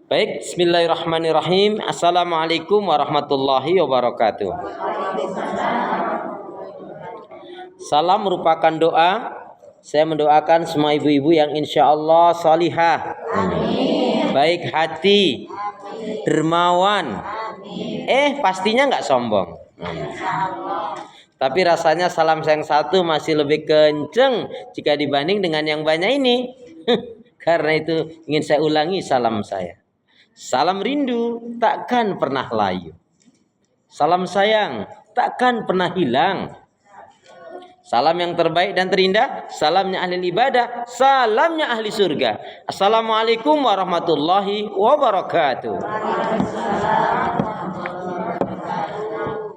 Baik, bismillahirrahmanirrahim. Assalamualaikum warahmatullahi wabarakatuh. Salam merupakan doa. Saya mendoakan semua ibu-ibu yang insya Allah salihah, baik hati, dermawan, pastinya nggak sombong. Tapi rasanya salam yang satu masih lebih kenceng jika dibanding dengan yang banyak ini. Karena itu ingin saya ulangi salam saya. Salam rindu takkan pernah layu. Salam sayang takkan pernah hilang. Salam yang terbaik dan terindah, salamnya ahli ibadah, salamnya ahli surga. Assalamualaikum warahmatullahi wabarakatuh.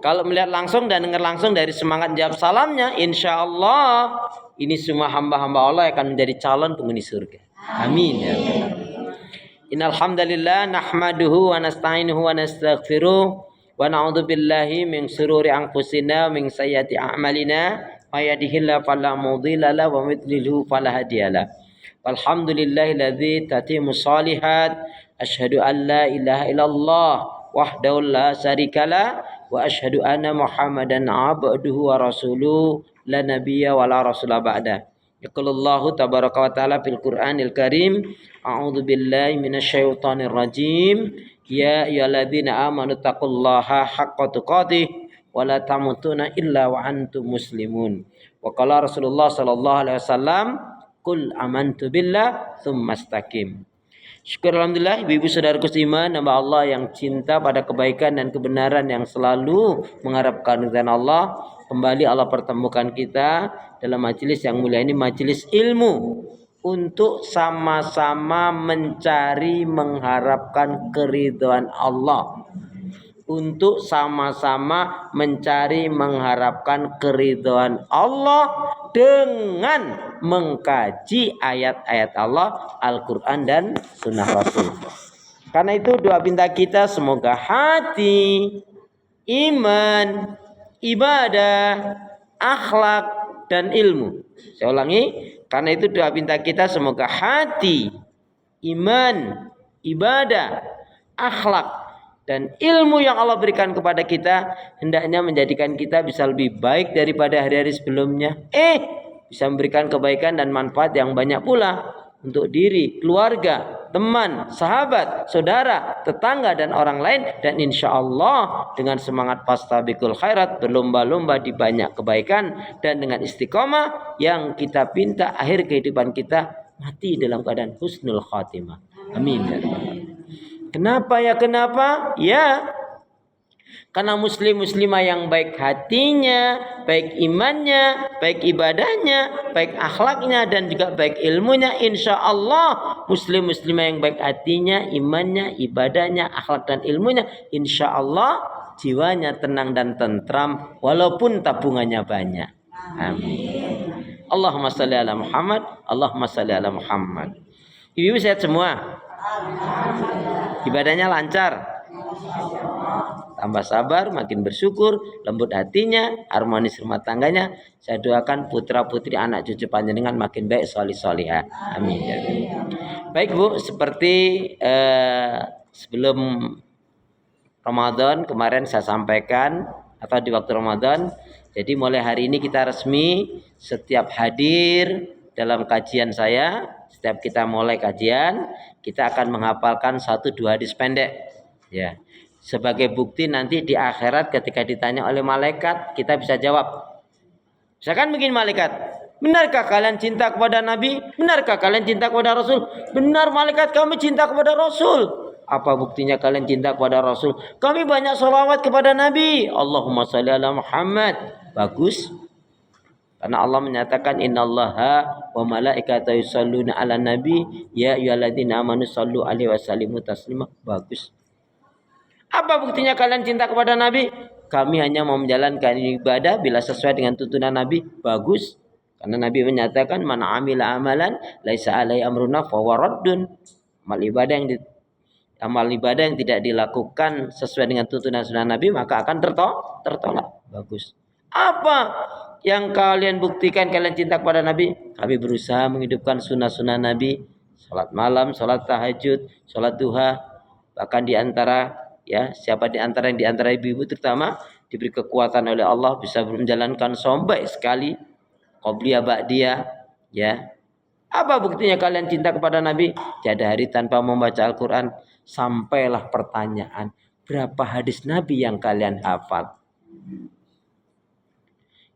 Kalau melihat langsung dan dengar langsung dari semangat jawab salamnya, insya Allah ini semua hamba-hamba Allah akan menjadi calon penghuni surga. Amin ya Allah. Innal hamdalillah nahmaduhu wa nasta'inuhu wa nastaghfiruh wa na'udzu billahi min shururi anfusina wa min sayyiati a'malina may yahdihillahu fala mudilla lahu wa may yudlilhu fala hadiyalah. Walhamdulillahilladzi tatimmu shalihat asyhadu an la ilaha illallah wahdahu la syarikalah wa asyhadu anna Muhammadan abduhu wa rasuluh la nabiyya wa la rasula ba'da. Yaqulullahu tabaraka wa ta'ala fil Qur'anil Karim, a'udzu billahi minasyaitonir rajim. Ya ayyuhalladzina amanu taqullaha haqqa tuqatih wa la tamutunna illa wa antum muslimun. Wa qala Rasulullah sallallahu alaihi wasallam, qul amantu billah tsumma istaqim. Syukur alhamdulillah ibu-ibu saudaraku seiman, hamba Allah yang cinta pada kebaikan dan kebenaran, yang selalu mengharapkan ridha Allah. Kembali Allah pertemukan kita dalam majelis yang mulia ini, majelis ilmu, untuk sama-sama mencari mengharapkan keridhaan Allah. Untuk sama-sama mencari mengharapkan keridhaan Allah dengan mengkaji ayat-ayat Allah, Al-Quran dan Sunnah Rasul. Karena itu doa pinta kita semoga hati, iman, ibadah, akhlak dan ilmu. Saya ulangi, karena itu doa pinta kita semoga hati, iman, ibadah, akhlak dan ilmu yang Allah berikan kepada kita hendaknya menjadikan kita bisa lebih baik daripada hari-hari sebelumnya. Bisa memberikan kebaikan dan manfaat yang banyak pula untuk diri, keluarga, teman, sahabat, saudara, tetangga dan orang lain. Dan insya Allah dengan semangat fastabiqul khairat, berlomba-lomba di banyak kebaikan, dan dengan istiqomah yang kita pinta akhir kehidupan kita mati dalam keadaan husnul khatimah. Amin ya rabbal alamin. Kenapa ya? Kenapa? Ya, karena muslim-muslimah yang baik hatinya, baik imannya, baik ibadahnya, baik akhlaknya, dan juga baik ilmunya. Insya Allah muslim-muslimah yang baik hatinya, imannya, ibadahnya, akhlak dan ilmunya, insya Allah jiwanya tenang dan tentram walaupun tabungannya banyak. Amin. Allahumma salli ala Muhammad. Allahumma salli ala Muhammad. Ibu sehat semua? Ibadahnya lancar, tambah sabar, makin bersyukur, lembut hatinya, harmonis rumah tangganya. Saya doakan putra putri anak cucu panjenengan makin baik, solih solihah. Amin. Baik Bu, seperti sebelum Ramadan kemarin saya sampaikan, atau di waktu Ramadan, jadi mulai hari ini kita resmi setiap hadir dalam kajian saya. Setiap kita mulai kajian, kita akan menghafalkan 1-2 hadis pendek. Ya, sebagai bukti nanti di akhirat ketika ditanya oleh malaikat, kita bisa jawab. Misalkan begini malaikat, benarkah kalian cinta kepada Nabi? Benarkah kalian cinta kepada Rasul? Benar malaikat, kami cinta kepada Rasul. Apa buktinya kalian cinta kepada Rasul? Kami banyak sholawat kepada Nabi. Allahumma sholli ala Muhammad. Bagus. Karena Allah menyatakan innallaha wa malaikatahu yusholluna 'alan nabi ya ayyuhalladzina amanu shollu 'alaihi wasallimu taslima. Bagus. Apa buktinya kalian cinta kepada Nabi? Kami hanya mau menjalankan ibadah bila sesuai dengan tuntunan Nabi. Bagus. Karena Nabi menyatakan man 'amila amalan laisa 'alaihi amruna fahuwa raddun. Amal ibadah yang tidak dilakukan sesuai dengan tuntunan sunnah Nabi maka akan tertolak. Bagus. Apa yang kalian buktikan kalian cinta kepada Nabi? Kami berusaha menghidupkan sunnah-sunnah Nabi Salat malam, salat tahajud, salat duha, bahkan di antara ya siapa di antara yang di antara ibu-ibu terutama diberi kekuatan oleh Allah bisa menjalankan sampai sekali qobliyah ba'diyah ya. Apa buktinya kalian cinta kepada Nabi? Tiada hari tanpa membaca Al-Quran. Sampailah pertanyaan, berapa hadis Nabi yang kalian hafal?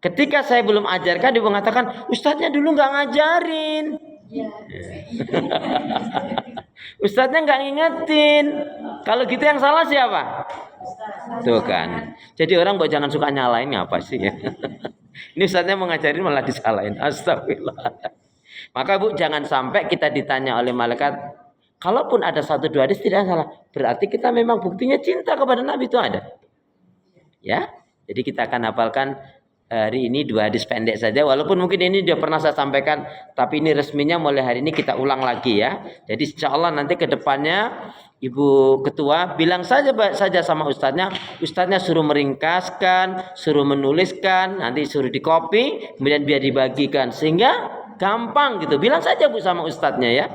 Ketika saya belum ajarkan, dia mengatakan, ustadznya dulu nggak ngajarin. Ustadznya nggak ngingetin. Kalau gitu yang salah siapa? Tuh kan. Jadi orang jangan suka nyalain apa sih ya. Ini ustadznya mengajarin malah disalahin. Astagfirullah. Maka Bu, jangan sampai kita ditanya oleh malaikat, kalaupun ada 1-2 hadis tidak salah, berarti kita memang buktinya cinta kepada Nabi itu ada. Ya. Jadi kita akan hafalkan hari ini 2 hadis pendek saja, walaupun mungkin ini sudah pernah saya sampaikan, tapi ini resminya mulai hari ini kita ulang lagi ya. Jadi insya Allah nanti ke depannya Ibu Ketua bilang saja sama ustadznya suruh meringkaskan, suruh menuliskan, nanti suruh di copy, kemudian biar dibagikan sehingga gampang gitu. Bilang saja Bu sama ustadznya ya.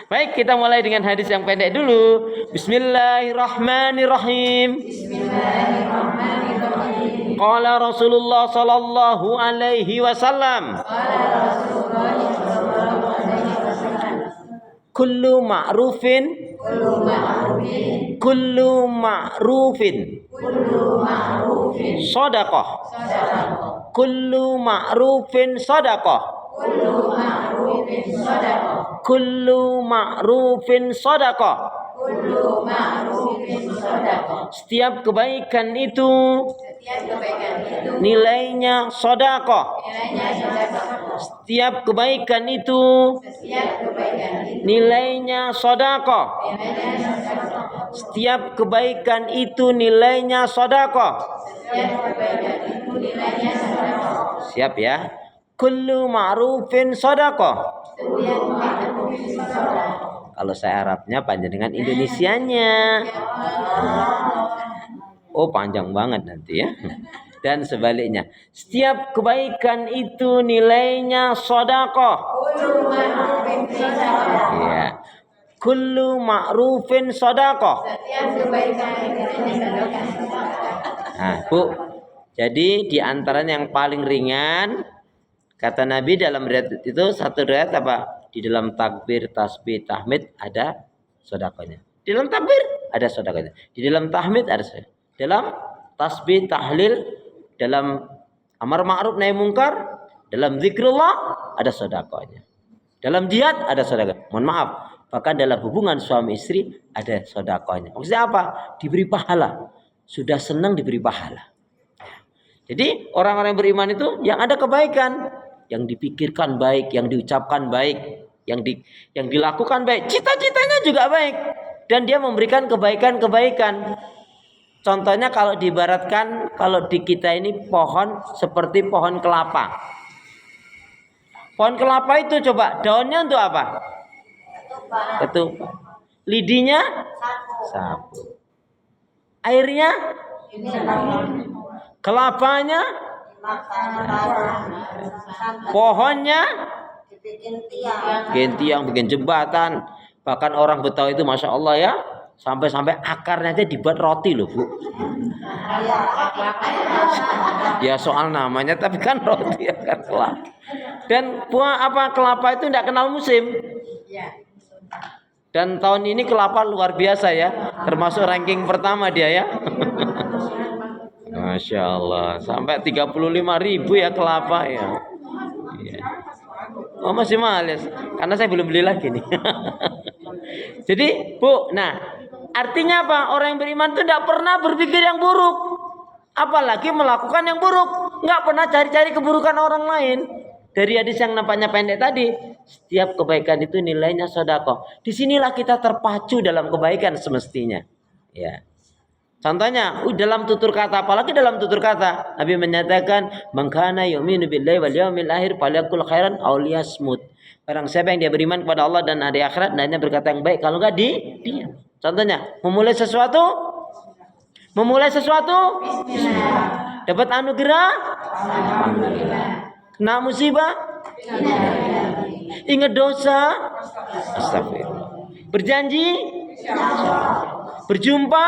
Baik, kita mulai dengan hadis yang pendek dulu. Bismillahirrahmanirrahim. Qala Rasulullah sallallahu alaihi wasallam. Kullu ma'rufin shadaqah. Kullu ma'rufin shadaqah. Kullu ma'rufin shadaqah. Setiap kebaikan itu nilainya sedekah. Setiap kebaikan itu nilainya sedekah. Setiap kebaikan itu nilainya sedekah. Siap ya. Kullu ma'rufin sedekah. Kalau saya Arabnya panjang dengan Indonesianya. Oh, panjang banget nanti ya. Dan sebaliknya, setiap kebaikan itu nilainya sedekah. Iya. Kullu ma'rufin sedekah. Setiap kebaikan nilainya sedekah. Nah, Bu. Jadi di antaranya yang paling ringan kata Nabi dalam riwayat itu, satu riwayat apa? Di dalam takbir, tasbih, tahmid ada sedekahnya. Di dalam takbir ada sedekahnya. Di dalam tahmid ada sedekahnya. Dalam tasbih, tahlil, dalam amar ma'ruf nahi mungkar, dalam zikrullah ada sedekahnya. Dalam jihad ada sedekah. Mohon maaf, bahkan dalam hubungan suami istri ada sedekahnya. Maksudnya apa? Diberi pahala. Sudah senang diberi pahala. Jadi orang-orang yang beriman itu yang ada kebaikan, yang dipikirkan baik, yang diucapkan baik, yang dilakukan baik, cita-citanya juga baik, dan dia memberikan kebaikan-kebaikan. Contohnya kalau diibaratkan, kalau di kita ini pohon seperti pohon kelapa. Pohon kelapa itu coba daunnya untuk apa? Ketupat. Lidinya sapu. Airnya kelapanya, pohonnya bikin tiang, bikin jembatan. Bahkan orang Betawi itu masya Allah ya, sampai akarnya aja dibuat roti loh Bu. Ya soal namanya, tapi kan roti akar kelapa. Dan buah apa kelapa itu tidak kenal musim. Dan tahun ini kelapa luar biasa ya, termasuk ranking pertama dia ya. Masya Allah, sampai 35.000 ya kelapa ya. Oh masih males, karena saya belum beli lagi nih. Jadi Bu, nah artinya apa? Orang yang beriman itu tidak pernah berpikir yang buruk, apalagi melakukan yang buruk. Nggak pernah cari-cari keburukan orang lain. Dari hadis yang nampaknya pendek tadi, setiap kebaikan itu nilainya sedekah. Disinilah kita terpacu dalam kebaikan semestinya. Ya. Contohnya dalam tutur kata, apalagi dalam tutur kata Nabi menyatakan man kana yu'minu billahi wal yawmil akhir falyaqul khairan aw liyasmut. Barang siapa yang dia beriman kepada Allah dan hari akhirat, hendaknya berkata yang baik, kalau enggak diam. Contohnya memulai sesuatu bismillah. Dapat anugerah alhamdulillah. Kena musibah Ingat dosa? Astagfirullah. Berjanji? Berjumpa?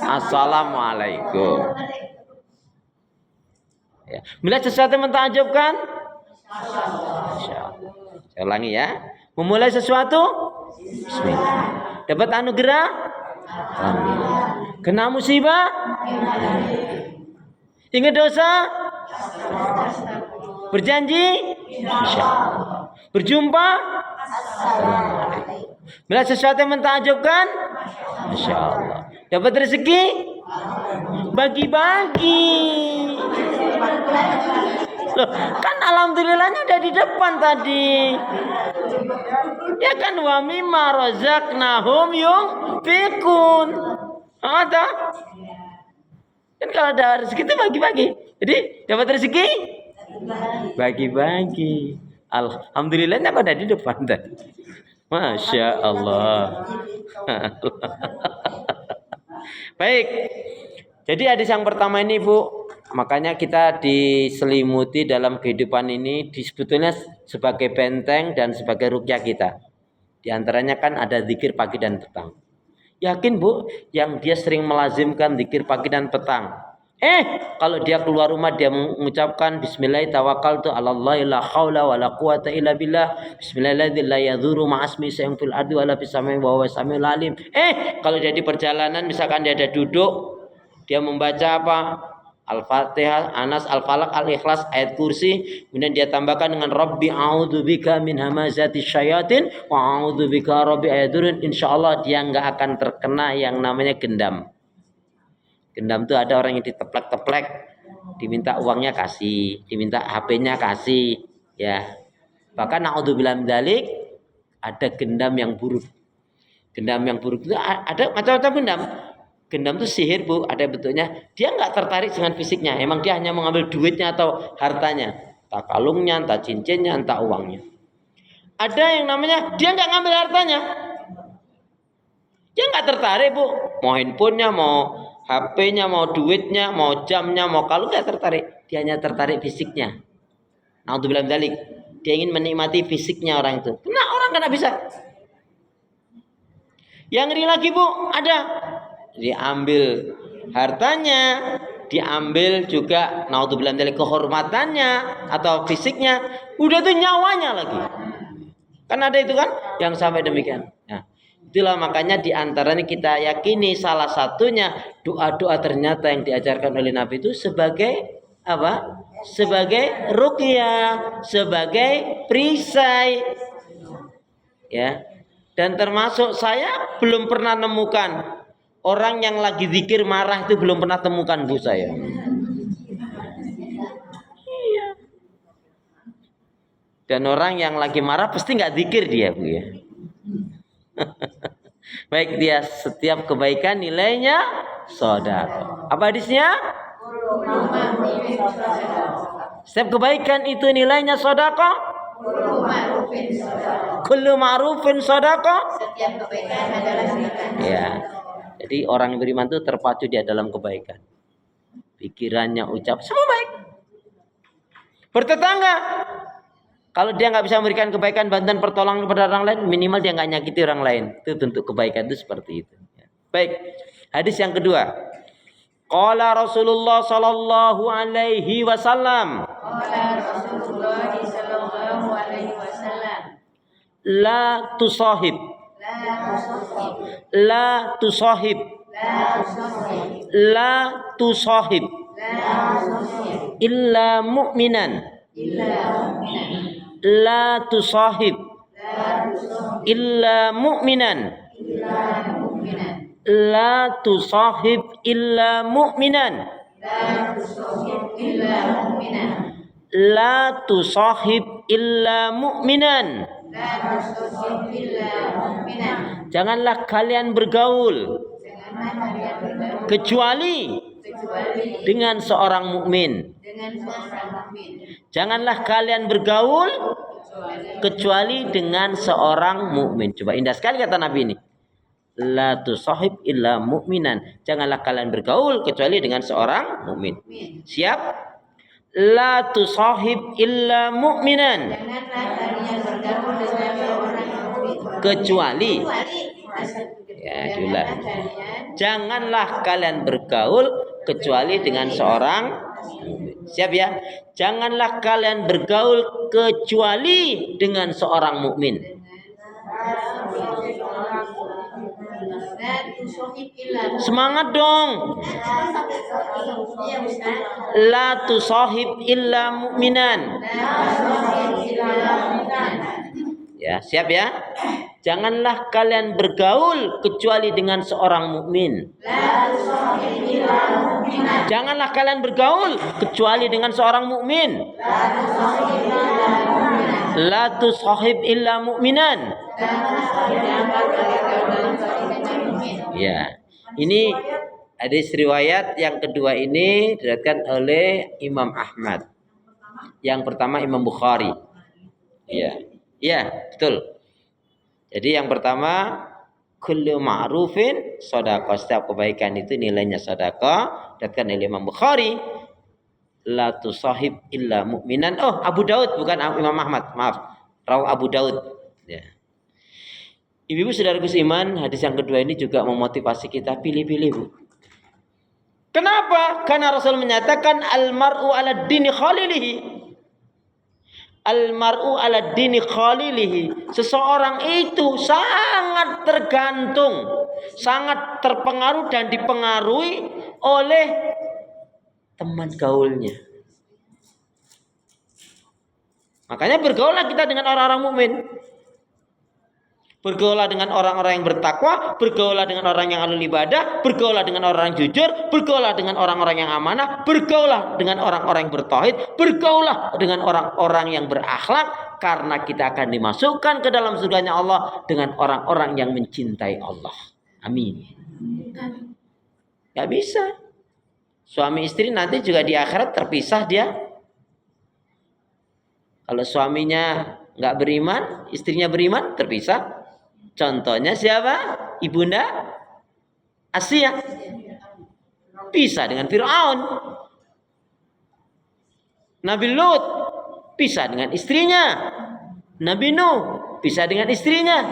Assalamualaikum. Ya. Melihat sesuatu yang mentakjubkan? Saya ulangi ya. Memulai sesuatu? Bismillah. Dapat anugerah? Alhamdulillah. Kena musibah? Ingat dosa? Berjanji? Insyaallah. Berjumpa? Assalamualaikum. Melihat sesuatu yang mentakjubkan? Insyaallah. Dapat rezeki? Bagi-bagi. Loh, kan alhamdulillahnya udah di depan tadi. Ya kan, wa mimma razaqnahum yunfiqun. Ada. Kan kalau ada rezeki itu bagi-bagi. Jadi dapat rezeki bagi-bagi. Alhamdulillahnya kok ada di depan tadi. Masya Allah. Baik. Jadi hadis yang pertama ini, Bu, makanya kita diselimuti dalam kehidupan ini sebetulnya sebagai benteng dan sebagai ruqyah kita. Di antaranya kan ada zikir pagi dan petang. Yakin, Bu, yang dia sering melazimkan zikir pagi dan petang. Kalau dia keluar rumah dia mengucapkan bismillah tawakkaltu 'alallahi la haula wala quwata illa billah. Bismillahirrahmanirrahim la yadhurru ma'asmi syai'un fil ardi wala fis samai wa huwas samiul alim. Kalau dia di perjalanan misalkan dia ada duduk, dia membaca apa? Al-Fatihah, Anas, Al-Falaq, Al-Ikhlas, ayat kursi, kemudian dia tambahkan dengan Rabbi a'udzubika min hamazati syayatin wa a'udzubika rabbi ayadurun. Insyaallah dia enggak akan terkena yang namanya gendam. Gendam itu ada orang yang diteplek-teplek, diminta uangnya kasih, diminta HP-nya kasih, ya. Bahkan na'udzubillah min dzalik, ada gendam yang buruk. Gendam yang buruk itu ada macam-macam gendam. Gendam itu sihir, Bu, ada bentuknya. Dia nggak tertarik dengan fisiknya, emang dia hanya mengambil duitnya atau hartanya, entah kalungnya, entah cincinnya, entah uangnya. Ada yang namanya dia nggak ngambil hartanya, dia nggak tertarik, Bu, mau handphonenya, mau HP-nya, mau duitnya, mau jamnya, mau kalung, nggak tertarik. Dia hanya tertarik fisiknya. Na'udzubillah min dzalik. Dia ingin menikmati fisiknya orang itu. Kena orang kena bisa. Yang ngeri lagi, Bu, ada diambil hartanya, diambil juga na'udzubillah min dzalik kehormatannya atau fisiknya, udah tuh nyawanya lagi. Kan ada itu kan yang sampai demikian. Nah, itulah makanya diantaranya kita yakini salah satunya doa-doa ternyata yang diajarkan oleh Nabi itu sebagai apa? Sebagai ruqyah, sebagai perisai. Ya. Dan termasuk saya belum pernah nemukan orang yang lagi zikir marah itu, belum pernah temukan, Bu, saya. Iya. Dan orang yang lagi marah pasti nggak zikir dia, Bu, ya. Baik, dia setiap kebaikan nilainya sedekah. Apa hadisnya? Setiap kebaikan itu nilainya sedekah. Kullu ma'rufin sedekah. Setiap kebaikan adalah sedekah. Ya. Jadi orang yang beriman itu terpacu dia dalam kebaikan. Pikirannya, ucap semua baik. Bertetangga, kalau dia nggak bisa memberikan kebaikan, bantuan, pertolongan kepada orang lain, minimal dia nggak nyakiti orang lain. Itu bentuk kebaikan itu seperti itu. Baik, hadis yang kedua. Qala Rasulullah sallallahu alaihi wasallam. Qala Rasulullah sallallahu alaihi wasallam. La tusahib. La tusahib. La tusahib. Illa mu'minan. La tusahib illa mu'minan. La tusahib illa mu'minan. La tusahib illa mu'minan. Janganlah kalian bergaul kecuali dengan seorang mukmin. Janganlah kalian bergaul kecuali dengan seorang mukmin. Coba indah sekali kata Nabi ini. La tusahib illa mu'minan. Janganlah kalian bergaul kecuali dengan seorang mukmin. Siap? La tusahib illa mu'minan. Kecuali ya diulang. Janganlah kalian bergaul kecuali dengan seorang mukmin. Siap ya? Janganlah kalian bergaul kecuali dengan seorang mukmin. Semangat dong. La tusahib illa mu'minan. Ya, siap ya? Janganlah kalian bergaul kecuali dengan seorang mukmin. Janganlah kalian bergaul kecuali dengan seorang mukmin. La tusahib illa mu'minan. Ya. Ini hadis riwayat yang kedua ini diriwayatkan oleh Imam Ahmad. Yang pertama Imam Bukhari. Ya. Ya, betul. Jadi yang pertama kullu ma'rufin shadaqah. Setiap kebaikan itu nilainya sedekah. Diriwayatkan oleh Imam Bukhari. La tusahib illa mu'minan. Oh, Abu Daud bukan Imam Ahmad. Maaf. Rawi Abu Daud. Ya. Ibu-ibu saudaraku seiman, hadis yang kedua ini juga memotivasi kita pilih-pilih, Bu. Kenapa? Karena Rasul menyatakan al-mar'u ala dini khalilihi. Al-mar'u ala dini khalilihi. Seseorang itu sangat tergantung, sangat terpengaruh dan dipengaruhi oleh teman gaulnya. Makanya bergaulah kita dengan orang-orang mukmin. Bergaulah dengan orang-orang yang bertakwa, bergaulah dengan orang yang ahli ibadah, bergaulah dengan orang yang jujur, bergaulah dengan orang-orang yang amanah, bergaulah dengan orang-orang yang bertauhid, bergaulah dengan orang-orang yang berakhlak, karena kita akan dimasukkan ke dalam surganya Allah dengan orang-orang yang mencintai Allah. Amin. Gak bisa. Suami istri nanti juga di akhirat terpisah dia. Kalau suaminya nggak beriman, istrinya beriman, terpisah. Contohnya siapa? Ibunda Asia. Pisah dengan Fir'aun. Nabi Lut pisah dengan istrinya. Nabi Nuh pisah dengan istrinya.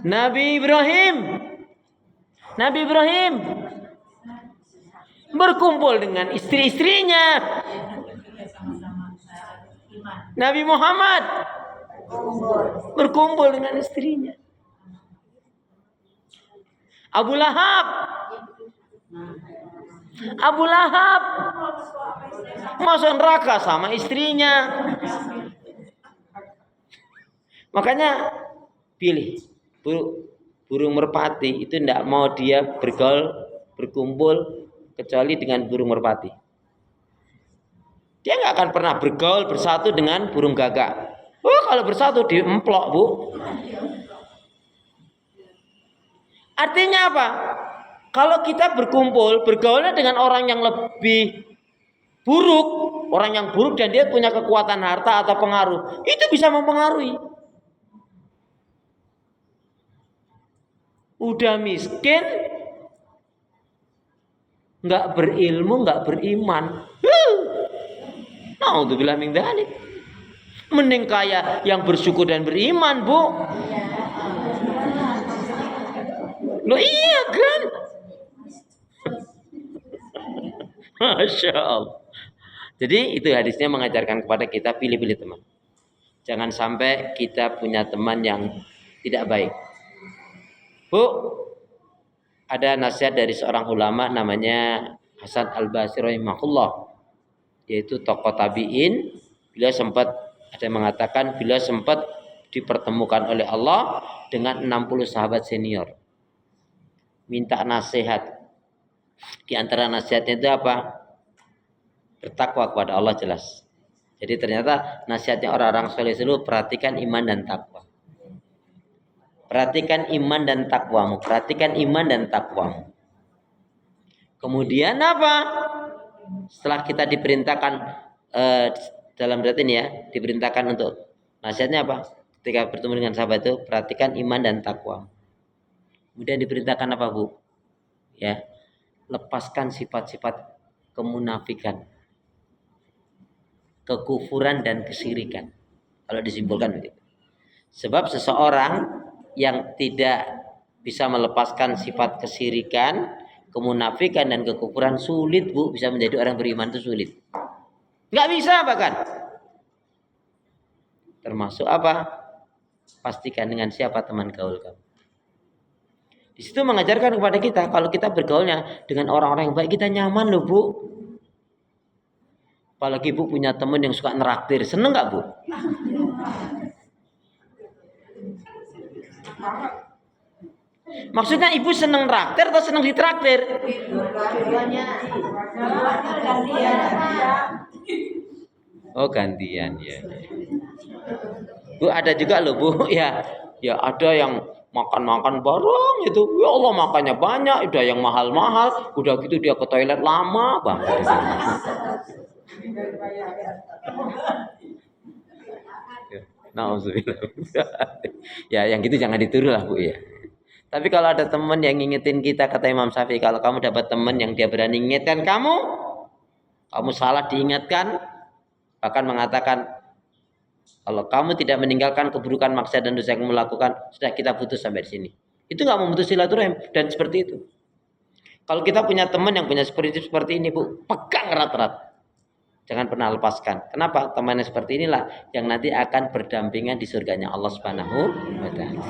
Nabi Ibrahim berkumpul dengan istri-istrinya. Nabi Muhammad berkumpul dengan istrinya. Abu Lahab masuk neraka sama istrinya. Makanya pilih burung merpati itu tidak mau dia berkumpul kecuali dengan burung merpati. Dia nggak akan pernah bergaul bersatu dengan burung gagak. Oh, kalau bersatu diemplok, Bu. Artinya apa? Kalau kita bergaulnya dengan orang yang lebih buruk, orang yang buruk dan dia punya kekuatan harta atau pengaruh, itu bisa mempengaruhi. Udah miskin, nggak berilmu, nggak beriman. Naudzubillah min dzalik. Mending kaya yang bersyukur dan beriman, Bu. Loh iya kan? Masya Allah. Jadi itu hadisnya mengajarkan kepada kita pilih-pilih teman. Jangan sampai kita punya teman yang tidak baik. Bu, ada nasihat dari seorang ulama namanya Hasan Al-Basri rahimahullah. Yaitu tokoh tabi'in. Beliau sempat ada yang mengatakan beliau sempat dipertemukan oleh Allah dengan 60 sahabat senior. Minta nasihat. Di antara nasihatnya itu apa? Bertakwa kepada Allah jelas. Jadi ternyata nasihatnya orang-orang soleh dulu, perhatikan iman dan takwa. Perhatikan iman dan takwamu. Perhatikan iman dan takwamu. Kemudian apa? Setelah kita diperintahkan dalam berat ini ya, diperintahkan untuk nasihatnya apa? Ketika bertemu dengan sahabat itu, perhatikan iman dan takwa. Kemudian diperintahkan apa, Bu? Ya, lepaskan sifat-sifat kemunafikan. kekufuran dan kesyirikan. Kalau disimpulkan begitu. Sebab seseorang yang tidak bisa melepaskan sifat kesyirikan, kemunafikan dan kekufuran sulit, Bu, bisa menjadi orang beriman itu sulit. Nggak bisa bahkan. Termasuk apa? Pastikan dengan siapa teman gaul kamu. Di situ mengajarkan kepada kita kalau kita bergaulnya dengan orang-orang yang baik, kita nyaman loh, Bu. Apalagi Bu punya teman yang suka neraktir, seneng nggak, Bu? Maksudnya ibu seneng traktir atau seneng ditraktir? Oh gantian ya. Bu ada juga loh Bu ya. Ya ada yang makan-makan bareng itu. Ya Allah makannya banyak, udah yang mahal-mahal, udah gitu dia ke toilet lama banget. Nauzubillah. Ya yang gitu jangan ditiru lah Bu ya. Tapi kalau ada teman yang ngingetin kita, kata Imam Syafi'i, kalau kamu dapat teman yang dia berani ngingetkan kamu salah diingatkan, bahkan mengatakan kalau kamu tidak meninggalkan keburukan maksiat dan dosa yang kamu lakukan, sudah kita putus sampai di sini. Itu nggak memutus silaturahim dan seperti itu. Kalau kita punya teman yang punya prinsip seperti ini, Bu, pegang erat-erat. Jangan pernah lepaskan. Kenapa? Temannya seperti inilah yang nanti akan berdampingan di surganya Allah Subhanahu wa taala.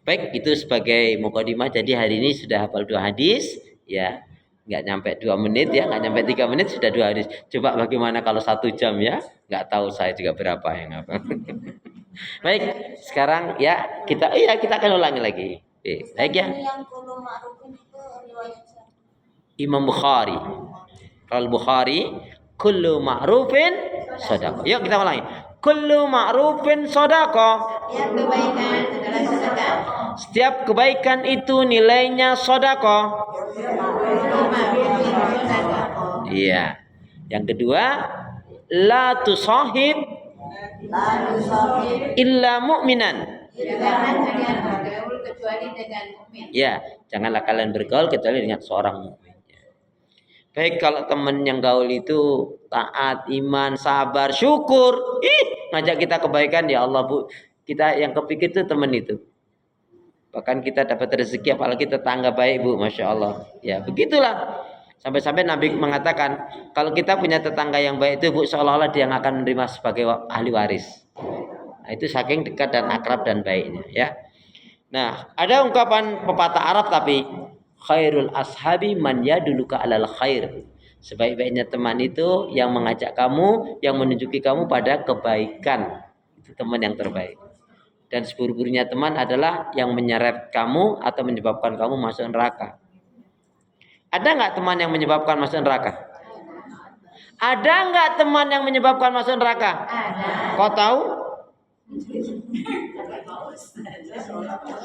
Baik, itu sebagai mukadimah. Jadi hari ini sudah hafal 2 hadis, ya. Nggak nyampe 2 menit ya, nggak nyampe 3 menit sudah 2 hadis. Coba bagaimana kalau 1 jam ya? Nggak tahu saya juga berapa yang apa. Baik, sekarang ya kita akan ulangi lagi. Baik ya. Imam Bukhari. Kalau Bukhari, kullu ma'rufin shadaqah. Yuk kita ulangi. Kullu ma'rufin shadaqah. Setiap kebaikan itu nilainya shadaqah. Iya. Yang kedua, la tusahib illa mu'minan. Ya, janganlah kalian bergaul kecuali dengan seorang mukmin. Baik, kalau teman yang gaul itu taat, iman, sabar, syukur, ngajak kita kebaikan, ya Allah Bu, kita yang kepikir itu teman itu. Bahkan kita dapat rezeki, apalagi tetangga baik Bu, Masya Allah. Ya begitulah. Sampai-sampai Nabi mengatakan, kalau kita punya tetangga yang baik itu Bu, seolah-olah dia yang akan menerima sebagai ahli waris. Nah, itu saking dekat dan akrab dan baiknya ya. Nah, ada ungkapan pepatah Arab tapi khairul ashabi man yaduluka alal khair. Sebaik-baiknya teman itu yang mengajak kamu, yang menunjuki kamu pada kebaikan. Itu teman yang terbaik. Dan seburuk-buruknya teman adalah yang menyeret kamu atau menyebabkan kamu masuk neraka. Ada nggak teman yang menyebabkan masuk neraka? Ada nggak teman yang menyebabkan masuk neraka? Ada. Kau tahu?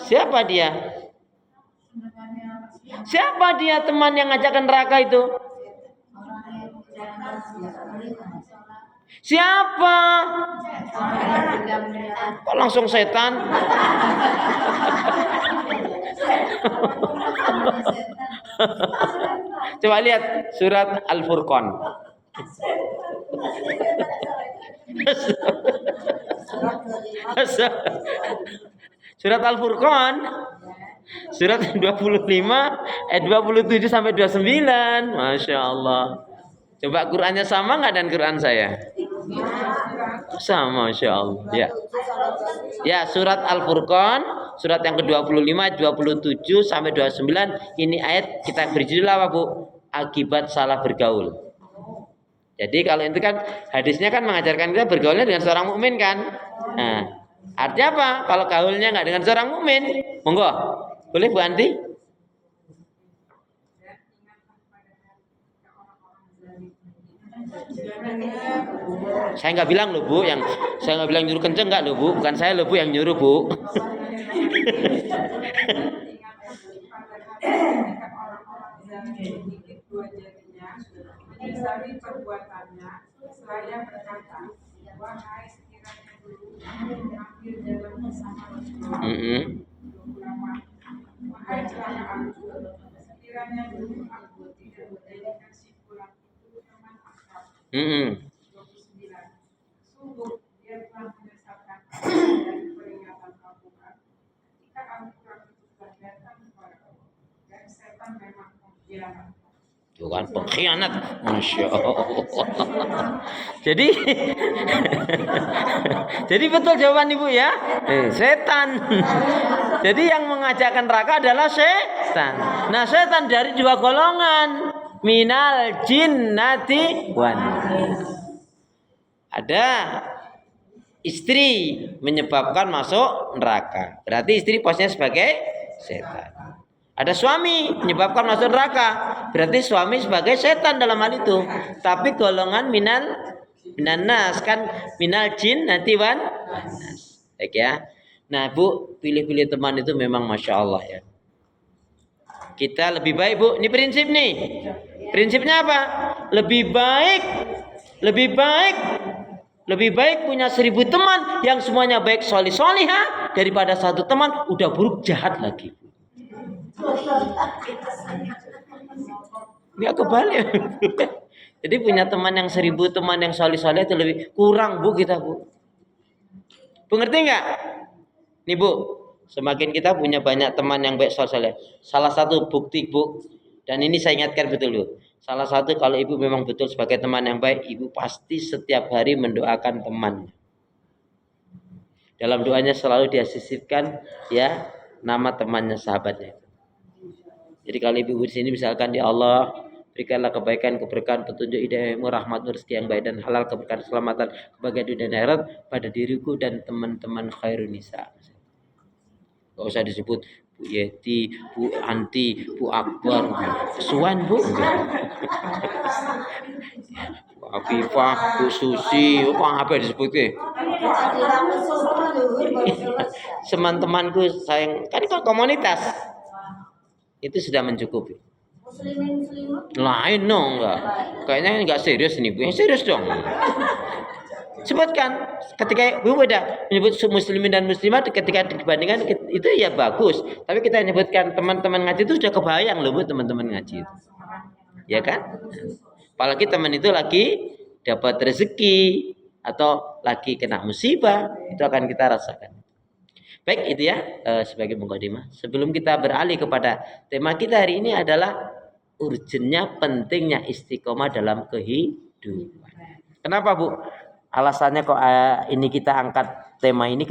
Siapa dia? Siapa dia teman yang ngajakkan neraka itu? Siapa? Kok langsung setan? Coba lihat surat Al-Furqan. Surat Al-Furqan surat 25 ayat 27 sampai 29. Masya Allah. Coba Qurannya sama nggak dengan Quran saya? Sama, Masya Allah. Ya. Ya, surat Al-Furqan surat yang ke-25 ayat 27 sampai 29. Ini ayat kita berjudul apa, Bu? Akibat salah bergaul. Jadi kalau itu kan hadisnya kan mengajarkan kita bergaulnya dengan seorang mukmin kan. Nah, artinya apa? Kalau gaulnya nggak dengan seorang mukmin, monggo. Boleh Bu Anti? Saya nggak bilang loh Bu, saya nggak bilang nyuruh kenceng nggak loh Bu, bukan saya loh Bu yang nyuruh Bu. Menyesali perbuatannya, seraya berkata, wahai sekiranya dulu mengambil jalan bersama Rasulullah. Wahai celaka aku, sekiranya dulu aku tidak menjadikan simpulan itu teman akrab. 29. pengkhianat. Itu kan pengkhianat, masya Allah. Jadi, jadi betul jawaban ibu ya, setan. Jadi yang mengajakkan neraka adalah setan. Nah setan dari dua golongan, minal jinnati wan. Ada istri menyebabkan masuk neraka. Berarti istri posisinya sebagai setan. Ada suami menyebabkan masuk neraka. Berarti suami sebagai setan dalam hal itu. Tapi golongan minanas kan minal jin nanti wan nas. Baik ya. Nah bu, pilih-pilih teman itu memang masya Allah ya. Kita lebih baik bu. Ini prinsip nih. Prinsipnya apa? Lebih baik punya 1000 teman yang semuanya baik solihah daripada satu teman udah buruk jahat lagi. Nggak kebalik. Jadi punya teman yang 1000 teman yang soleh itu lebih kurang bu kita bu. Bu ngerti nggak? Nih bu, semakin kita punya banyak teman yang baik soleh. Salah satu bukti bu, dan ini saya ingatkan betul bu. Salah satu kalau ibu memang betul sebagai teman yang baik, ibu pasti setiap hari mendoakan teman. Dalam doanya selalu dia sisipkan ya nama temannya sahabatnya. Jadi kalau ibu di sini misalkan ya Allah berikanlah kebaikan, keberkahan, petunjuk, hidayahmu, rahmat, rezeki yang baik dan halal, keberkahan, keselamatan, kebahagiaan dunia dan akhirat pada diriku dan teman-teman khairun nisa. Gak usah disebut Bu Yeti, Bu Anti, Bu Akbar, Suwan Bu. Bu Afifah, Bu Susi, apa disebutnya? Teman-temanku sayang, kan itu komunitas. Itu sudah mencukupi. Lain no enggak. Kayaknya enggak serius nih Bu. Serius dong. Sebutkan ketika Bu beda menyebut muslimin dan muslimat ketika dibandingkan itu ya bagus. Tapi kita menyebutkan teman-teman ngaji itu sudah kebayang loh Bu teman-teman ngaji itu. Ya kan? Apalagi teman itu lagi dapat rezeki atau lagi kena musibah, itu akan kita rasakan. Baik itu ya sebagai mukadimah. Sebelum kita beralih kepada tema kita hari ini adalah urgennya pentingnya istiqomah dalam kehidupan. Kenapa Bu? Alasannya kok ini kita angkat tema ini?